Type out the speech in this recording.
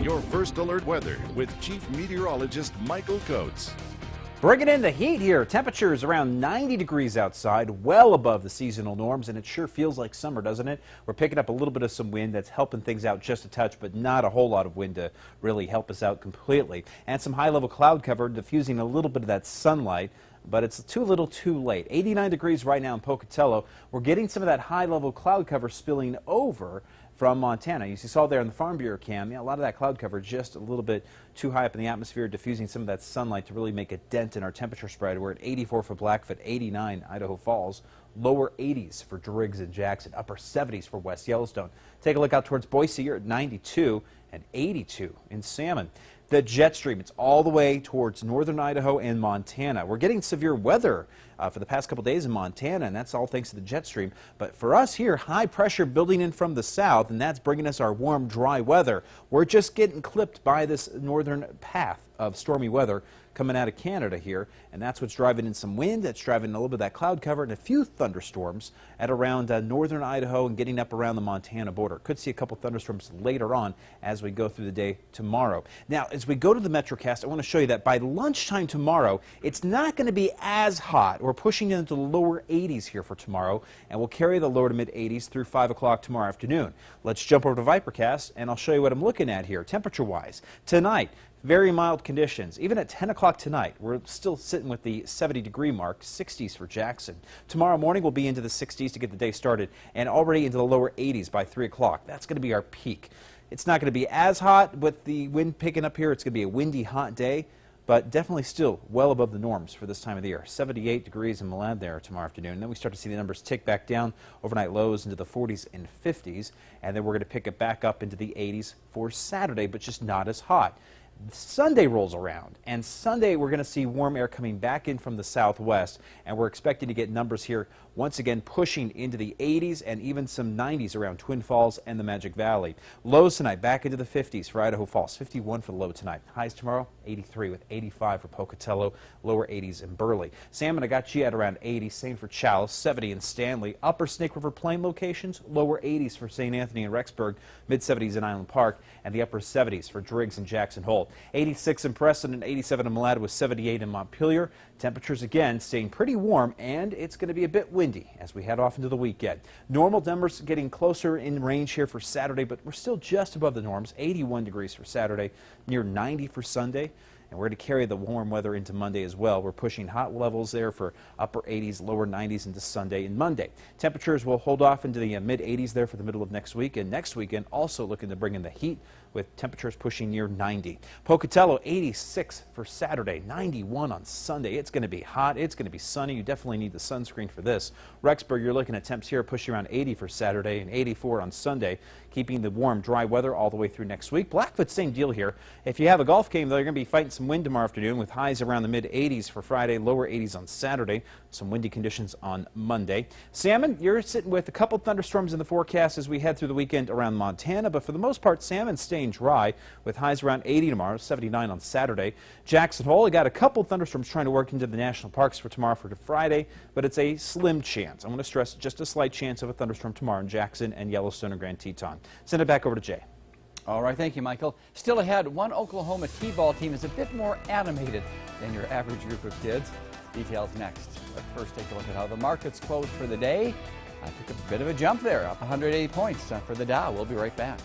Your first alert weather with Chief Meteorologist Michael Coates. Bringing in the heat here. Temperatures around 90 degrees outside, well above the seasonal norms, and it sure feels like summer, doesn't it? We're picking up a little bit of some wind that's helping things out just a touch, but not a whole lot of wind to really help us out completely. And some high-level cloud cover diffusing a little bit of that sunlight, but it's too little too late. 89 degrees right now in Pocatello. We're getting some of that high-level cloud cover spilling over from Montana. You saw there in the Farm Bureau cam, a lot of that cloud cover just a little bit too high up in the atmosphere, diffusing some of that sunlight to really make a dent in our temperature spread. We're at 84 for Blackfoot, 89 Idaho Falls, lower 80s for Driggs and Jackson, upper 70s for West Yellowstone. Take a look out towards Boise, you're at 92 and 82 in Salmon. The jet stream, it's all the way towards northern Idaho and Montana. We're getting severe weather for the past couple days in Montana, and that's all thanks to the jet stream. But for us here, high pressure building in from the south, and that's bringing us our warm, dry weather. We're just getting clipped by this northern path of stormy weather coming out of Canada here, and that's what's driving in some wind. That's driving a little bit of that cloud cover and a few thunderstorms at around northern Idaho and getting up around the Montana border. Could see a couple thunderstorms later on as we go through the day tomorrow. Now, as we go to the Metrocast, I want to show you that by lunchtime tomorrow, it's not going to be as hot. We're pushing into the lower 80s here for tomorrow, and we'll carry the lower to mid 80s through 5 o'clock tomorrow afternoon. Let's jump over to Vipercast, and I'll show you what I'm looking at here temperature-wise. Tonight, very mild conditions. Even at 10 o'clock tonight, we're still sitting with the 70-degree mark, 60s for Jackson. Tomorrow morning, we'll be into the 60s to get the day started, and already into the lower 80s by 3 o'clock. That's going to be our peak. It's not going to be as hot with the wind picking up here. It's going to be a windy, hot day, but definitely still well above the norms for this time of the year. 78 degrees in Malad there tomorrow afternoon. And then we start to see the numbers tick back down, overnight lows into the 40s and 50s, and then we're going to pick it back up into the 80s for Saturday, but just not as hot. Sunday rolls around, and Sunday we're going to see warm air coming back in from the southwest, and we're expecting to get numbers here once again pushing into the 80s and even some 90s around Twin Falls and the Magic Valley. Lows tonight back into the 50s for Idaho Falls, 51 for the low tonight. Highs tomorrow, 83 with 85 for Pocatello, lower 80s in Burley. Salmon, I got you at around 80, same for Chalice, 70 in Stanley. Upper Snake River Plain locations, lower 80s for St. Anthony and Rexburg, mid 70s in Island Park, and the upper 70s for Driggs and Jackson Hole. 86 in Preston and 87 in Malad with 78 in Montpelier. Temperatures again staying pretty warm, and it's going to be a bit windy as we head off into the weekend. Normal numbers getting closer in range here for Saturday, but we're still just above the norms. 81 degrees for Saturday, near 90 for Sunday. And we're going to carry the warm weather into Monday as well. We're pushing hot levels there for upper 80s, lower 90s into Sunday and Monday. Temperatures will hold off into the mid 80s there for the middle of next week. And next weekend also looking to bring in the heat with temperatures pushing near 90. Pocatello 86 for Saturday, 91 on Sunday. It's going to be hot. It's going to be sunny. You definitely need the sunscreen for this. Rexburg, you're looking at temps here pushing around 80 for Saturday and 84 on Sunday, keeping the warm, dry weather all the way through next week. Blackfoot, same deal here. If you have a golf game, though, you're going to be fighting some wind tomorrow afternoon with highs around the mid 80s for Friday, lower 80s on Saturday, some windy conditions on Monday. Salmon, you're sitting with a couple thunderstorms in the forecast as we head through the weekend around Montana, but for the most part, salmon staying dry with highs around 80 tomorrow, 79 on Saturday. Jackson Hole, you got a couple thunderstorms trying to work into the national parks for tomorrow for Friday, but it's a slim chance. I want to stress just a slight chance of a thunderstorm tomorrow in Jackson and Yellowstone and Grand Teton. Send it back over to Jay. All right, thank you, Michael. Still ahead, one Oklahoma T-ball team is a bit more animated than your average group of kids. Details next. But first, take a look at how the markets closed for the day. I took a bit of a jump there, up 180 points for the Dow. We'll be right back.